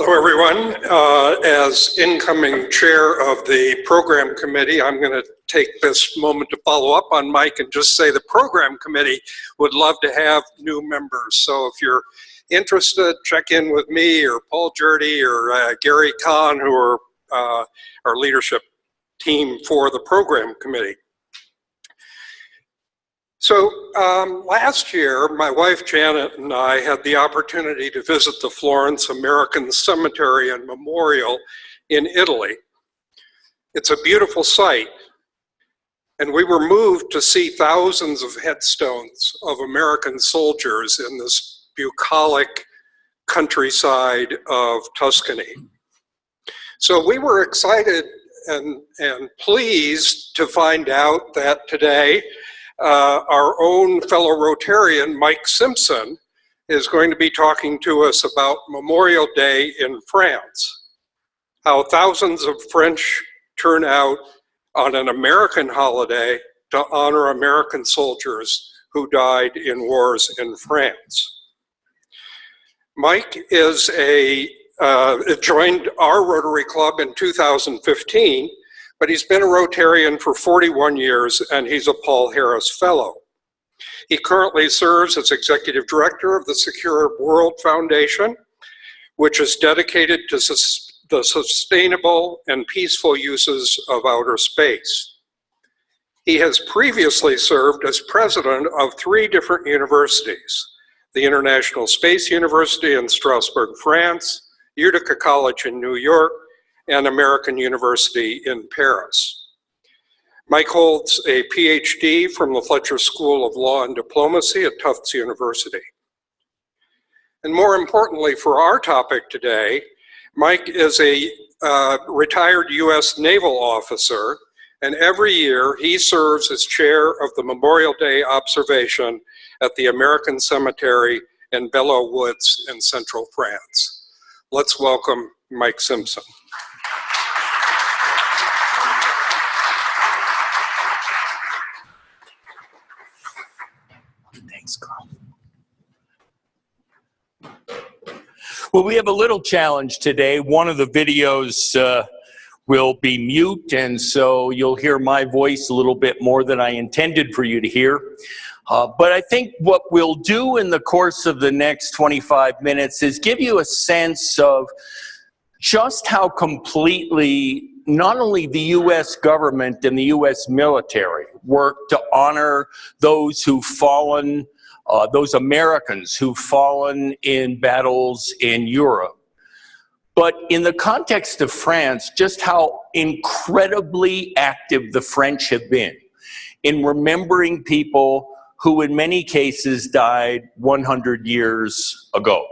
Hello, everyone. As incoming chair of the program committee, I'm going to take this moment to follow up on Mike and just say the program committee would love to have new members. So if you're interested, check in with me or Paul Jurdy or Gary Kahn, who are our leadership team for the program committee. So last year, my wife Janet and I had the opportunity to visit the Florence American Cemetery and Memorial in Italy. It's a beautiful site, and we were moved to see thousands of headstones of American soldiers in this bucolic countryside of Tuscany. So we were excited and pleased to find out that today our own fellow Rotarian, Mike Simpson, is going to be talking to us about Memorial Day in France, how thousands of French turn out on an American holiday to honor American soldiers who died in wars in France. Mike is joined our Rotary Club in 2015, but he's been a Rotarian for 41 years, and he's a Paul Harris Fellow. He currently serves as Executive Director of the Secure World Foundation, which is dedicated to the sustainable and peaceful uses of outer space. He has previously served as president of 3 different universities: the International Space University in Strasbourg, France, Utica College in New York, and American University in Paris. Mike holds a PhD from the Fletcher School of Law and Diplomacy at Tufts University. And more importantly for our topic today, Mike is a retired US naval officer, and every year he serves as chair of the Memorial Day observation at the American Cemetery in Belleau Woods in central France. Let's welcome Mike Simpson. Thanks, Carl. Well, we have a little challenge today. One of the videos will be mute, and so you'll hear my voice a little bit more than I intended for you to hear. But I think what we'll do in the course of the next 25 minutes is give you a sense of just how completely not only the U.S. government and the U.S. military work to honor those who've fallen, those Americans who've fallen in battles in Europe, but in the context of France, just how incredibly active the French have been in remembering people who in many cases died 100 years ago.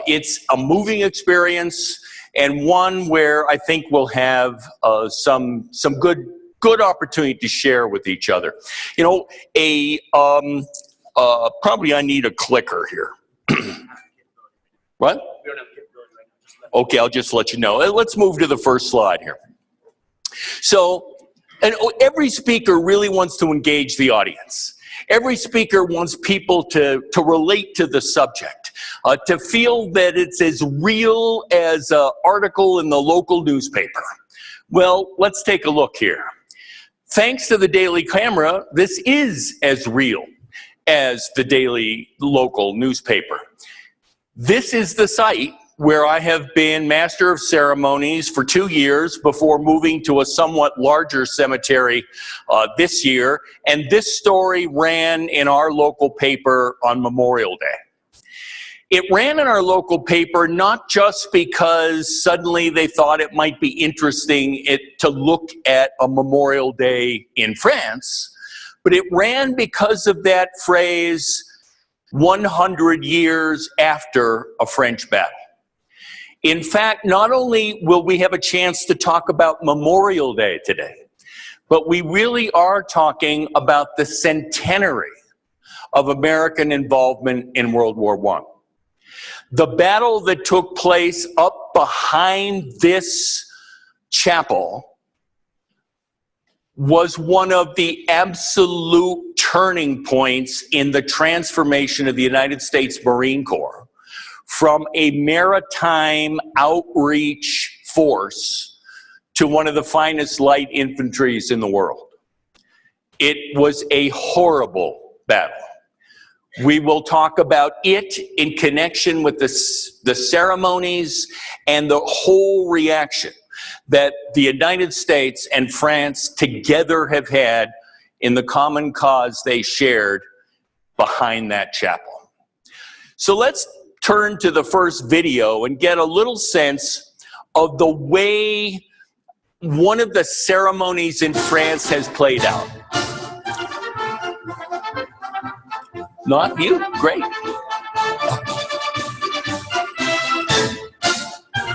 It's a moving experience, and one where I think we'll have some good opportunity to share with each other. You know, probably I need a clicker here. What? Okay, I'll just let you know. Let's move to the first slide here. So, and every speaker really wants to engage the audience. Every speaker wants people to relate to the subject, to feel that it's as real as an article in the local newspaper. Well, let's take a look here. Thanks to the Daily Camera, this is as real as the daily local newspaper. This is the site where I have been Master of Ceremonies for 2 years before moving to a somewhat larger cemetery this year, and this story ran in our local paper on Memorial Day. It ran in our local paper not just because suddenly they thought it might be interesting to look at a Memorial Day in France, but it ran because of that phrase, 100 years after a French battle. In fact, not only will we have a chance to talk about Memorial Day today, but we really are talking about the centenary of American involvement in World War I. The battle that took place up behind this chapel was one of the absolute turning points in the transformation of the United States Marine Corps from a maritime outreach force to one of the finest light infantries in the world. It was a horrible battle. We will talk about it in connection with the ceremonies and the whole reaction that the United States and France together have had in the common cause they shared behind that chapel. So let's turn to the first video and get a little sense of the way one of the ceremonies in France has played out. Not you? Great.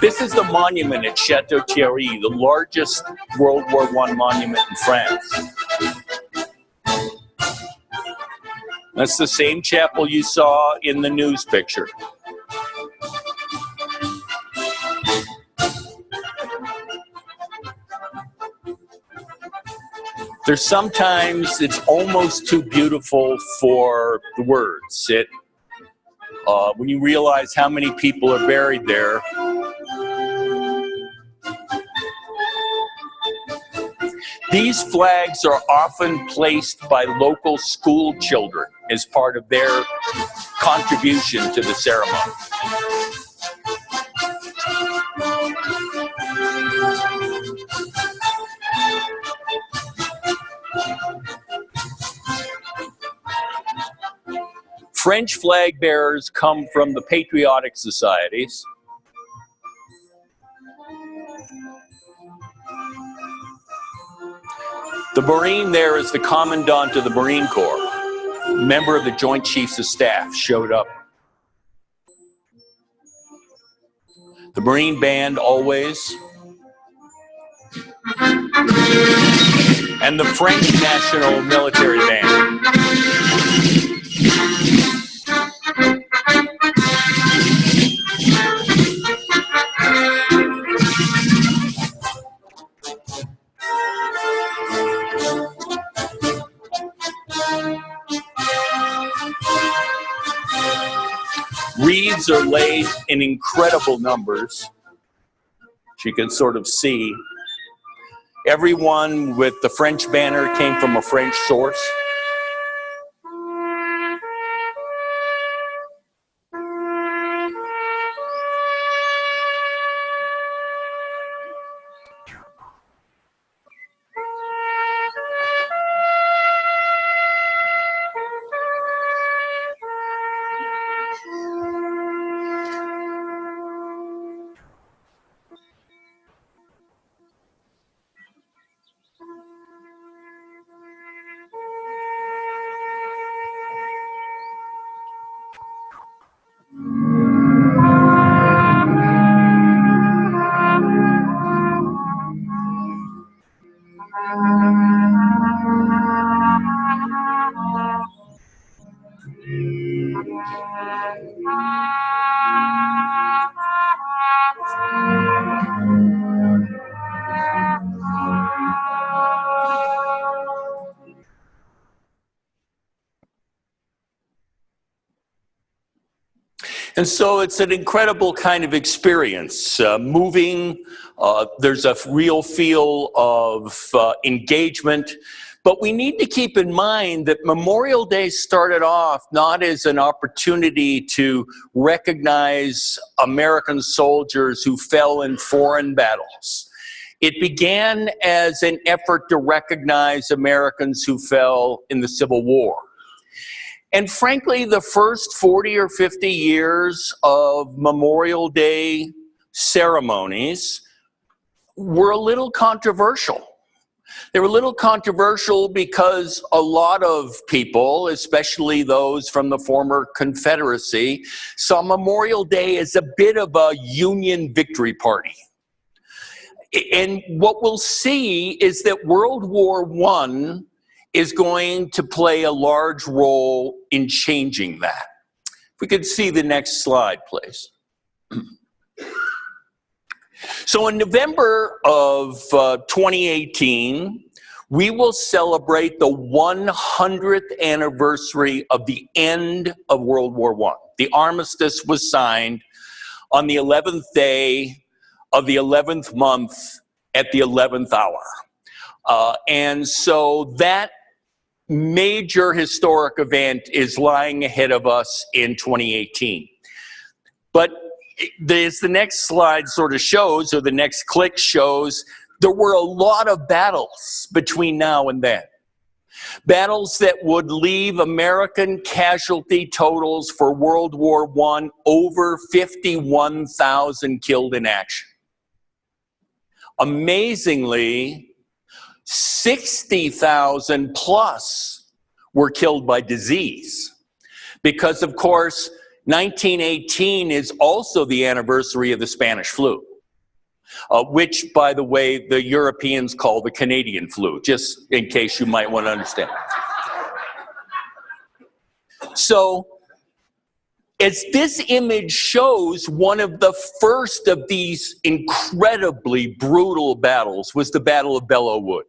This is the monument at Chateau Thierry, the largest World War I monument in France. That's the same chapel you saw in the news picture. There's sometimes it's almost too beautiful for the words. When you realize how many people are buried there. These flags are often placed by local school children as part of their contribution to the ceremony. French flag bearers come from the patriotic societies. The Marine there is the Commandant of the Marine Corps. Member of the Joint Chiefs of Staff showed up. The Marine Band always. And the French National Military Band. Wreaths are laid in incredible numbers. You can sort of see. Everyone with the French banner came from a French source. And so it's an incredible kind of experience, moving. There's a real feel of engagement. But we need to keep in mind that Memorial Day started off not as an opportunity to recognize American soldiers who fell in foreign battles. It began as an effort to recognize Americans who fell in the Civil War. And frankly, the first 40 or 50 years of Memorial Day ceremonies were a little controversial. They were a little controversial because a lot of people, especially those from the former Confederacy, saw Memorial Day as a bit of a Union victory party. And what we'll see is that World War I is going to play a large role in changing that. If we could see the next slide, please. So in November of 2018, we will celebrate the 100th anniversary of the end of World War I. The armistice was signed on the 11th day of the 11th month at the 11th hour. And so that major historic event is lying ahead of us in 2018. But as the next slide sort of shows, or the next click shows, there were a lot of battles between now and then. Battles that would leave American casualty totals for World War I over 51,000 killed in action. Amazingly, 60,000 plus were killed by disease. Because, of course, 1918 is also the anniversary of the Spanish flu, which, by the way, the Europeans call the Canadian flu, just in case you might want to understand. So, as this image shows, one of the first of these incredibly brutal battles was the Battle of Belleau Wood.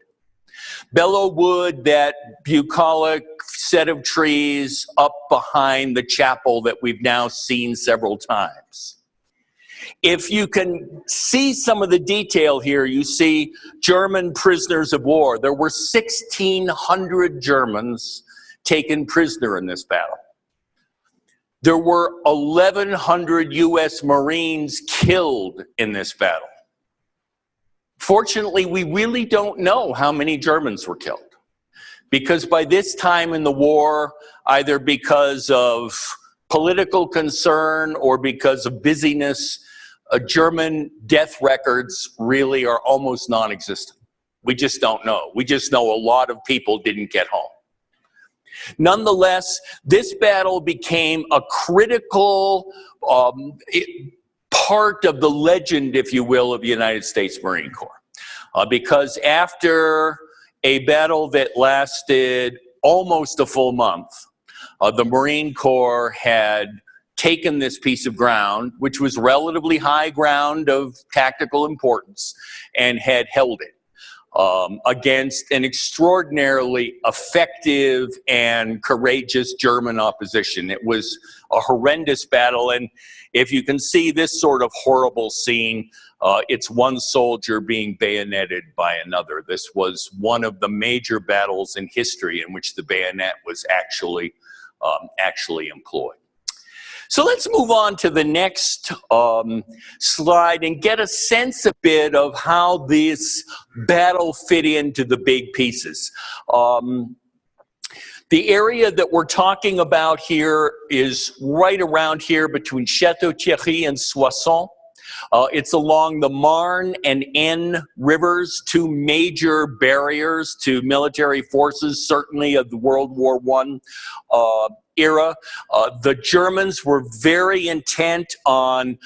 Belleau Wood, that bucolic set of trees up behind the chapel that we've now seen several times. If you can see some of the detail here, you see German prisoners of war. There were 1,600 Germans taken prisoner in this battle. There were 1,100 U.S. Marines killed in this battle. Fortunately, we really don't know how many Germans were killed, because by this time in the war, either because of political concern or because of busyness, German death records really are almost non-existent. We just don't know. We just know a lot of people didn't get home. Nonetheless, this battle became a critical part of the legend, if you will, of the United States Marine Corps. Because after a battle that lasted almost a full month, the Marine Corps had taken this piece of ground, which was relatively high ground of tactical importance, and had held it against an extraordinarily effective and courageous German opposition. It was a horrendous battle, and if you can see this sort of horrible scene, it's one soldier being bayoneted by another. This was one of the major battles in history in which the bayonet was actually employed. So let's move on to the next slide and get a sense a bit of how this battle fit into the big pieces. The area that we're talking about here is right around here between Château-Thierry and Soissons. It's along the Marne and Aisne rivers, two major barriers to military forces, certainly of the World War I era. The Germans were very intent on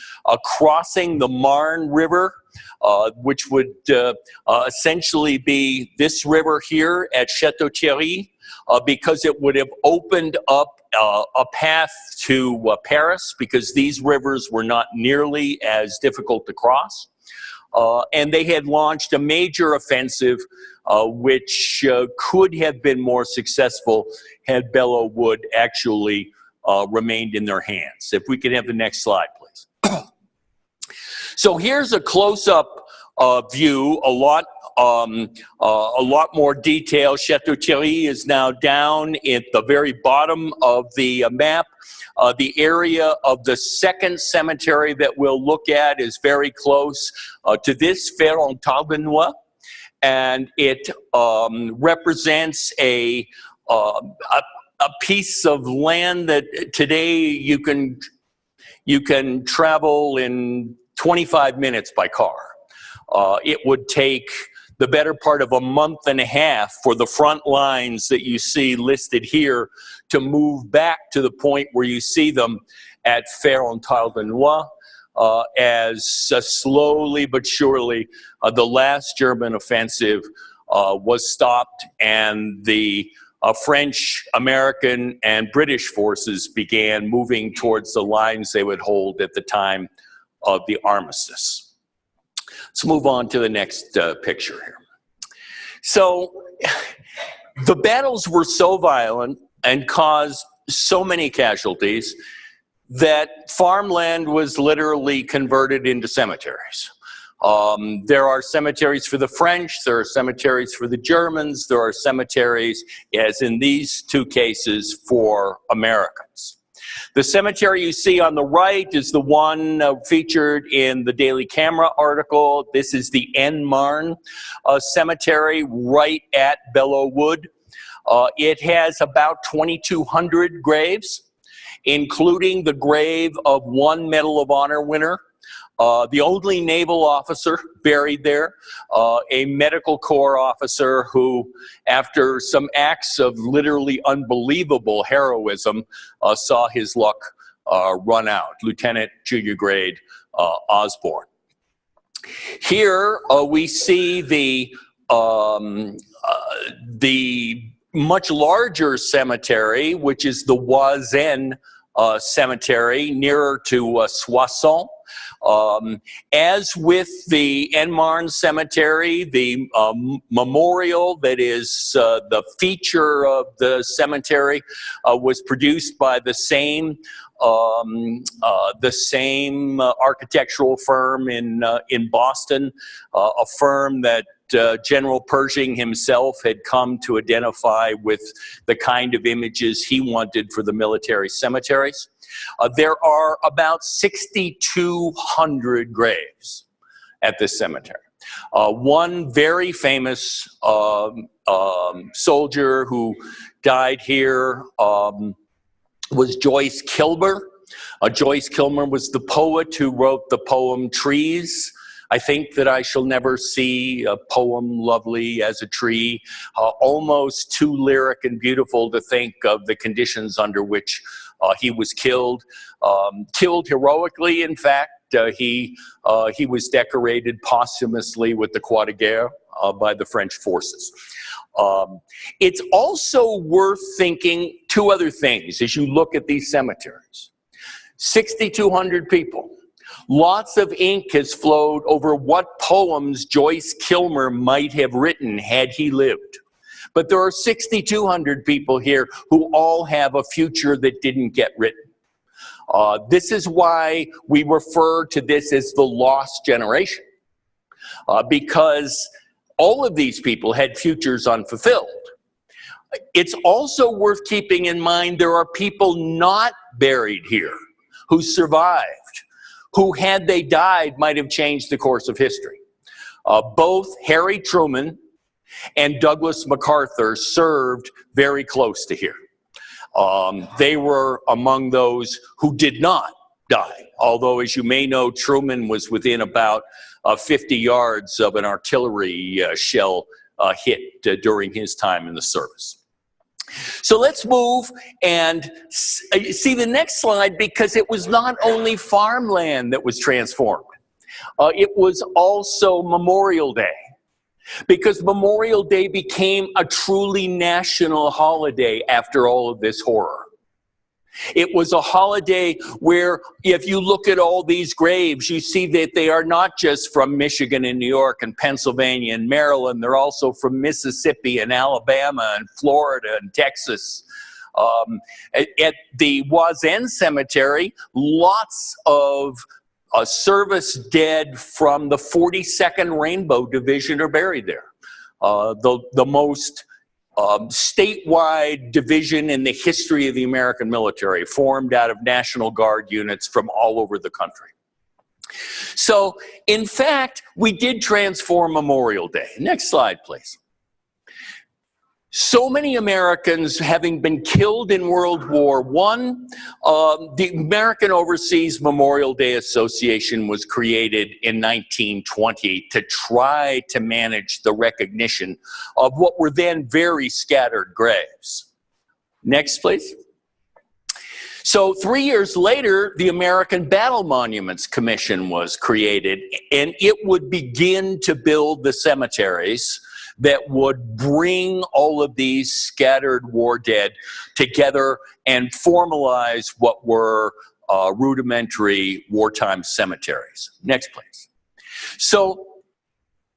crossing the Marne River, which would essentially be this river here at Château-Thierry, because it would have opened up a path to Paris, because these rivers were not nearly as difficult to cross. And they had launched a major offensive which could have been more successful had Belleau Wood actually remained in their hands. If we could have the next slide, please. So here's a close-up view, a lot more detail. Château-Thierry is now down at the very bottom of the map. The area of the second cemetery that we'll look at is very close to this, Fer-en-Tardenois, and it represents a piece of land that today you can travel in 25 minutes by car. It would take the better part of a month and a half for the front lines that you see listed here to move back to the point where you see them at Fer-en-Tardenois, as slowly but surely the last German offensive was stopped, and the French, American, and British forces began moving towards the lines they would hold at the time of the armistice. Let's move on to the next picture here. So the battles were so violent and caused so many casualties that farmland was literally converted into cemeteries. There are cemeteries for the French, there are cemeteries for the Germans, there are cemeteries, as in these two cases, for Americans. The cemetery you see on the right is the one featured in the Daily Camera article. This is the Marne Cemetery right at Belleau Wood. It has about 2,200 graves, including the grave of one Medal of Honor winner, the only naval officer buried there, a medical corps officer who, after some acts of literally unbelievable heroism, saw his luck run out, Lieutenant Junior Grade Osborne. Here we see the much larger cemetery, which is the Voisin Cemetery, nearer to Soissons. As with the Marne Cemetery, the memorial that is the feature of the cemetery was produced by the same architectural firm in Boston, a firm that General Pershing himself had come to identify with the kind of images he wanted for the military cemeteries. There are about 6,200 graves at this cemetery. One very famous soldier who died here was Joyce Kilmer. Joyce Kilmer was the poet who wrote the poem Trees. I think that I shall never see a poem lovely as a tree, almost too lyric and beautiful to think of the conditions under which he was killed. Killed heroically, in fact. He was decorated posthumously with the Croix de Guerre by the French forces. It's also worth thinking two other things as you look at these cemeteries. 6,200 people. Lots of ink has flowed over what poems Joyce Kilmer might have written had he lived. But there are 6,200 people here who all have a future that didn't get written. This is why we refer to this as the lost generation, because all of these people had futures unfulfilled. It's also worth keeping in mind there are people not buried here who survived, who, had they died, might have changed the course of history. Both Harry Truman and Douglas MacArthur served very close to here. They were among those who did not die, although, as you may know, Truman was within about 50 yards of an artillery shell hit during his time in the service. So let's move and see the next slide, because it was not only farmland that was transformed. It was also Memorial Day, because Memorial Day became a truly national holiday after all of this horror. It was a holiday where, if you look at all these graves, you see that they are not just from Michigan and New York and Pennsylvania and Maryland. They're also from Mississippi and Alabama and Florida and Texas. At the Voisin Cemetery, lots of service dead from the 42nd Rainbow Division are buried there. The most statewide division in the history of the American military, formed out of National Guard units from all over the country. So, in fact, we did transform Memorial Day. Next slide, please. So many Americans having been killed in World War I, the American Overseas Memorial Day Association was created in 1920 to try to manage the recognition of what were then very scattered graves. Next, please. So 3 years later, the American Battle Monuments Commission was created, and it would begin to build the cemeteries that would bring all of these scattered war dead together and formalize what were rudimentary wartime cemeteries. Next, please. So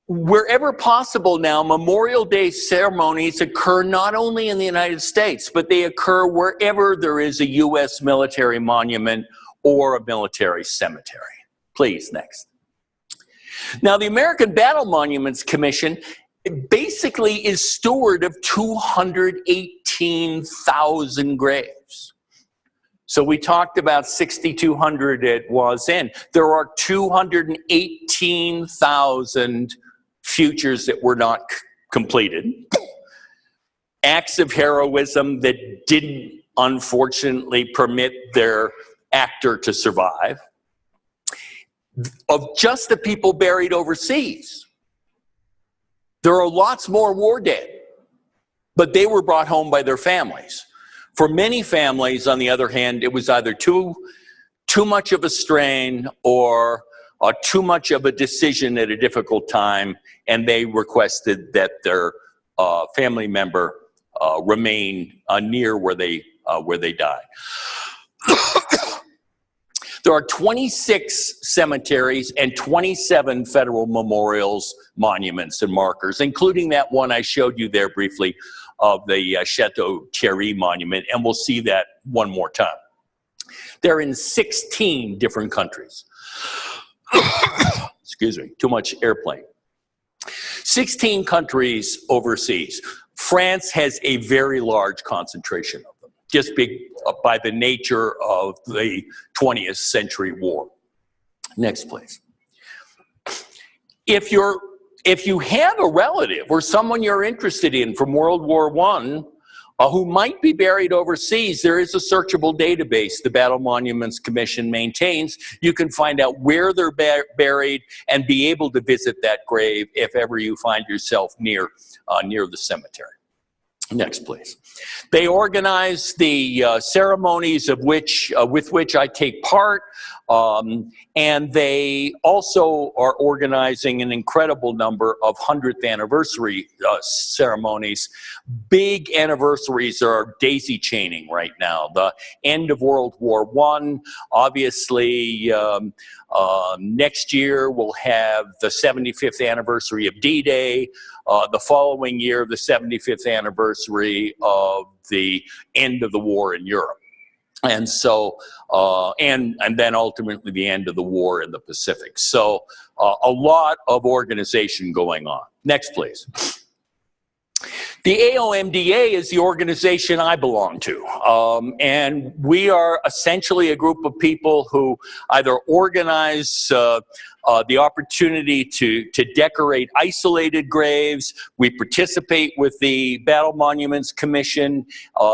wherever possible now, Memorial Day ceremonies occur not only in the United States, but they occur wherever there is a U.S. military monument or a military cemetery. Please, next. Now, the American Battle Monuments Commission basically is steward of 218,000 graves. So we talked about 6,200 it was in. There are 218,000 futures that were not completed. Acts of heroism that didn't, unfortunately, permit their actor to survive. Of just the people buried overseas. There are lots more war dead, but they were brought home by their families. For many families, on the other hand, it was either too much of a strain or too much of a decision at a difficult time, and they requested that their family member remain near where they died. There are 26 cemeteries and 27 federal memorials, monuments, and markers, including that one I showed you there briefly of the Chateau Thierry Monument, and we'll see that one more time. They're in 16 different countries. Excuse me, too much airplane. 16 countries overseas. France has a very large concentration of them, just by the nature of the 20th century war. Next, please. If you have a relative or someone you're interested in from World War I who might be buried overseas, there is a searchable database the Battle Monuments Commission maintains. You can find out where they're buried and be able to visit that grave if ever you find yourself near the cemetery. Next, please. They organize the ceremonies with which I take part, and they also are organizing an incredible number of 100th anniversary ceremonies. Big anniversaries are daisy chaining right now. The end of World War I, obviously, next year we'll have the 75th anniversary of D-Day. The following year, the 75th anniversary of the end of the war in Europe. And so, and then ultimately the end of the war in the Pacific. So a lot of organization going on. Next, please. The AOMDA is the organization I belong to, and we are essentially a group of people who either organize the opportunity to decorate isolated graves. We participate with the Battle Monuments Commission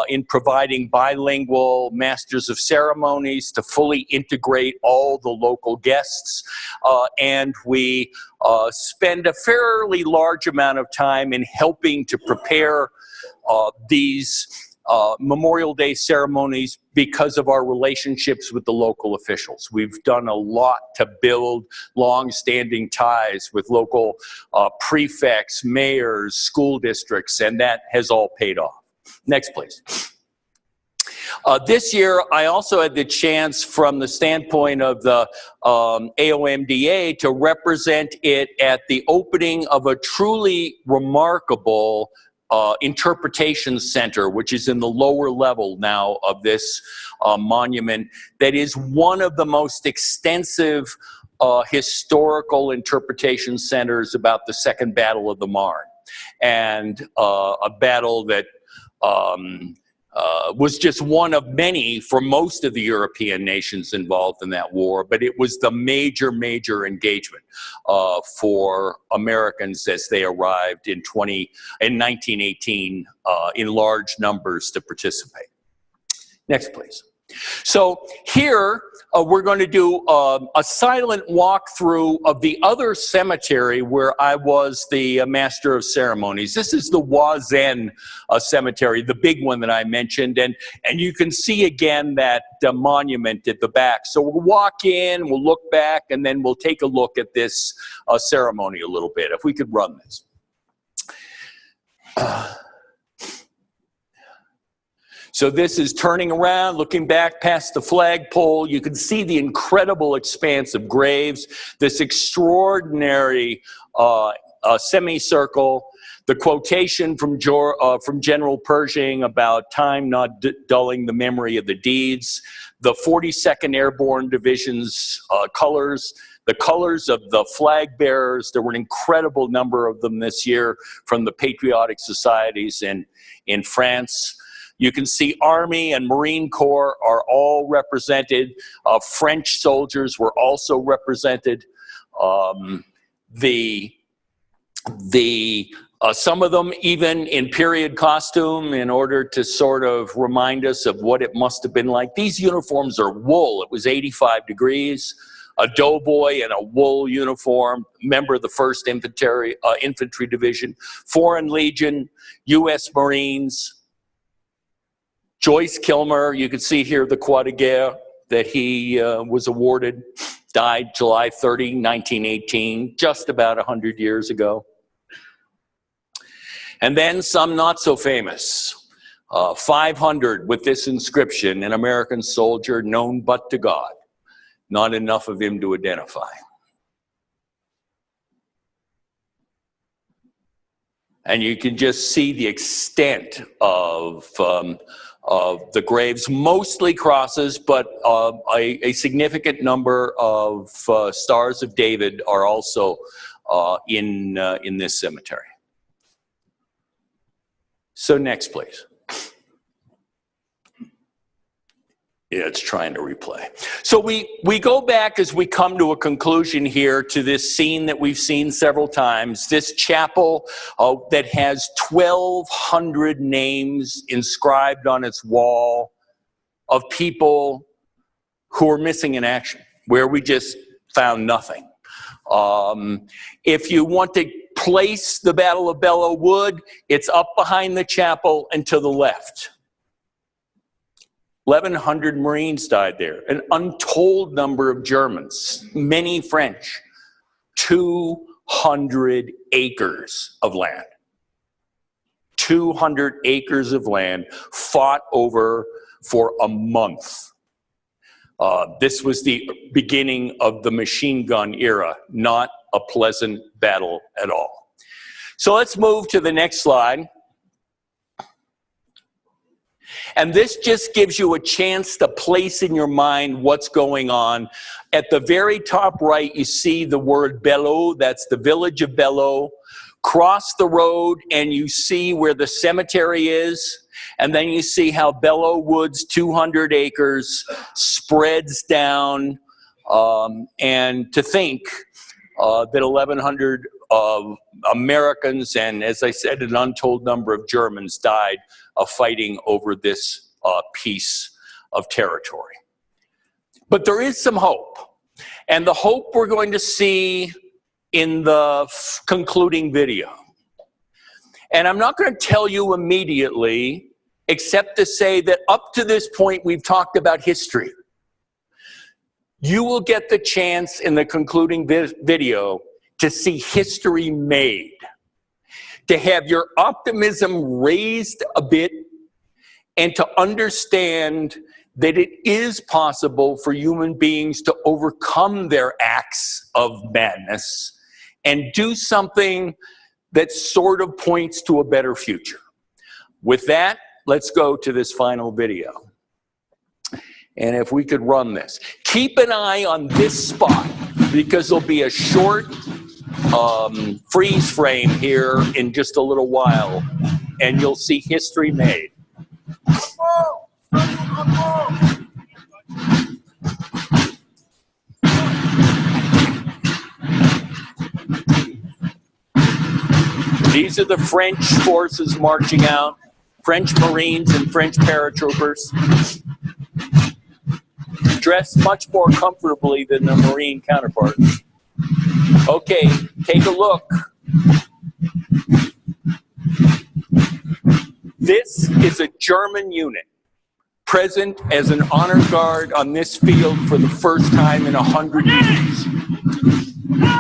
in providing bilingual masters of ceremonies to fully integrate all the local guests, and we spend a fairly large amount of time in helping to prepare these Memorial Day ceremonies because of our relationships with the local officials. We've done a lot to build long-standing ties with local prefects, mayors, school districts, and that has all paid off. Next, please. This year, I also had the chance, from the standpoint of the AOMDA, to represent it at the opening of a truly remarkable interpretation center, which is in the lower level now of this monument, that is one of the most extensive historical interpretation centers about the Second Battle of the Marne, and a battle that was just one of many for most of the European nations involved in that war, but it was the major engagement for Americans as they arrived in 1918 in large numbers to participate. Next, please. So here we're going to do a silent walkthrough of the other cemetery where I was the master of ceremonies. This is the Wazen cemetery, the big one that I mentioned, and you can see again that monument at the back. So we'll walk in, we'll look back, and then we'll take a look at this ceremony a little bit. If we could run this. So this is turning around, looking back past the flagpole. You can see the incredible expanse of graves, this extraordinary semicircle, the quotation from General Pershing about time not dulling the memory of the deeds, the 42nd Airborne Division's colors, the colors of the flag bearers. There were an incredible number of them this year from the patriotic societies in France. You can see Army and Marine Corps are all represented. French soldiers were also represented. Some of them even in period costume in order to sort of remind us of what it must have been like. These uniforms are wool. It was 85 degrees. A doughboy in a wool uniform, member of the 1st Infantry Division, Foreign Legion, U.S. Marines. Joyce Kilmer, you can see here the Croix de Guerre that he was awarded, died July 30, 1918, just about 100 years ago. And then some not so famous. 500 with this inscription, an American soldier known but to God. Not enough of him to identify. And you can just see the extent of the graves, mostly crosses, but a significant number of Stars of David are also in this cemetery. So next, please. Yeah, it's trying to replay. So we go back as we come to a conclusion here to this scene that we've seen several times, this chapel that has 1,200 names inscribed on its wall of people who are missing in action, where we just found nothing. If you want to place the Battle of Belleau Wood, it's up behind the chapel and to the left. 1,100 Marines died there, an untold number of Germans, many French, 200 acres of land. 200 acres of land fought over for a month. This was the beginning of the machine gun era, not a pleasant battle at all. So let's move to the next slide. And this just gives you a chance to place in your mind what's going on. At the very top right, you see the word Belleau. That's the village of Belleau. Cross the road and you see where the cemetery is. And then you see how Belleau Wood's 200 acres spreads down. And to think that 1,100 Americans and, as I said, an untold number of Germans died fighting over this piece of territory. But there is some hope. And the hope we're going to see in the concluding video. And I'm not going to tell you immediately, except to say that up to this point, we've talked about history. You will get the chance in the concluding video to see history made, to have your optimism raised a bit, and to understand that it is possible for human beings to overcome their acts of madness and do something that sort of points to a better future. With that, let's go to this final video. And if we could run this. Keep an eye on this spot, because there'll be a short freeze frame here in just a little while, and you'll see history made. These are the French forces marching out, French Marines and French paratroopers, dressed much more comfortably than their Marine counterparts. Okay, take a look. This is a German unit present as an honor guard on this field for the first time in 100 years.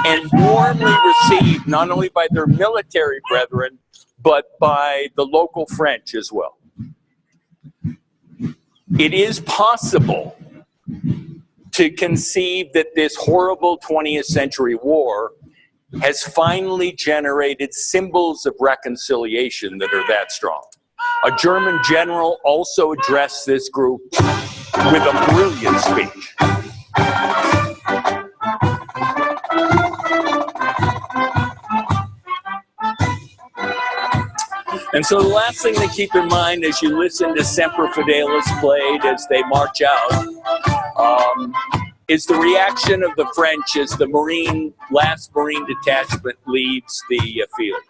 And warmly received not only by their military brethren, but by the local French as well. It is possible to conceive that this horrible 20th century war has finally generated symbols of reconciliation that are that strong. A German general also addressed this group with a brilliant speech. And so the last thing to keep in mind as you listen to Semper Fidelis played as they march out is the reaction of the French as the last Marine detachment leaves the field.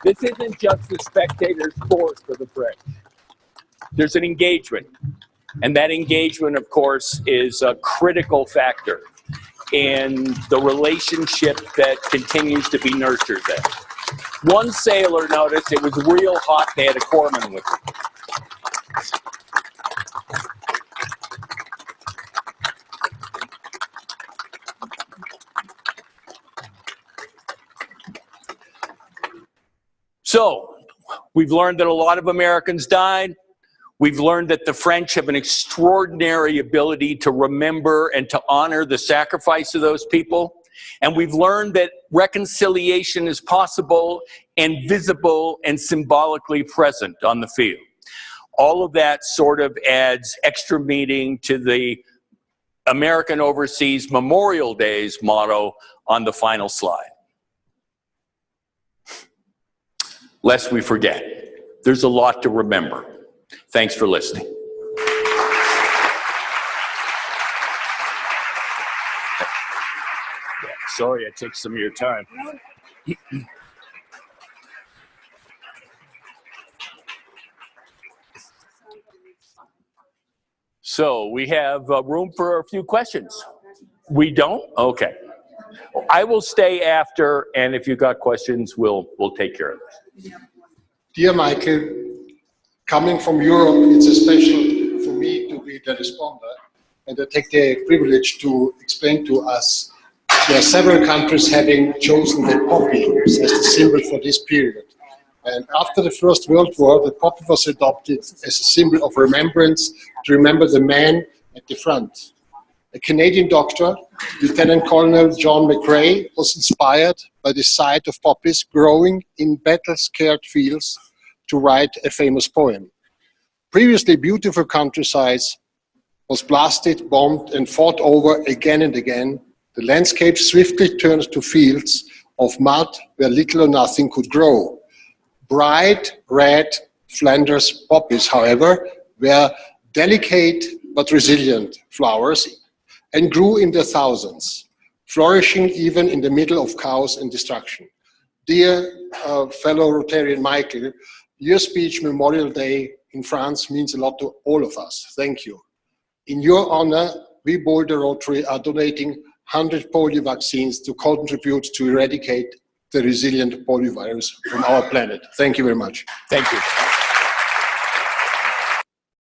This isn't just a spectator sport for the French. There's an engagement. And that engagement, of course, is a critical factor in the relationship that continues to be nurtured there. One sailor noticed it was real hot. They had a corpsman with them. So, we've learned that a lot of Americans died. We've learned that the French have an extraordinary ability to remember and to honor the sacrifice of those people. And we've learned that reconciliation is possible and visible and symbolically present on the field. All of that sort of adds extra meaning to the American Overseas Memorial Day's motto on the final slide. Lest we forget, there's a lot to remember. Thanks for listening. Sorry I took some of your time. So we have room for a few questions. We don't? Okay. I will stay after, and if you've got questions, we'll take care of this. Dear Michael, coming from Europe, it's a special for me to be the responder, and I take the privilege to explain to us there are several countries having chosen the poppy as the symbol for this period. And after the First World War, the poppy was adopted as a symbol of remembrance to remember the man at the front. A Canadian doctor, Lieutenant Colonel John McRae, was inspired by the sight of poppies growing in battle-scarred fields to write a famous poem. Previously beautiful countryside was blasted, bombed, and fought over again and again. The landscape swiftly turned to fields of mud where little or nothing could grow. Bright red Flanders poppies, however, were delicate but resilient flowers and grew in their thousands, flourishing even in the middle of chaos and destruction. Dear fellow Rotarian Michael, your speech Memorial Day in France means a lot to all of us. Thank you. In your honor, we Boulder Rotary are donating 100 polio vaccines to contribute to eradicate the resilient polio virus from our planet. Thank you very much. Thank you.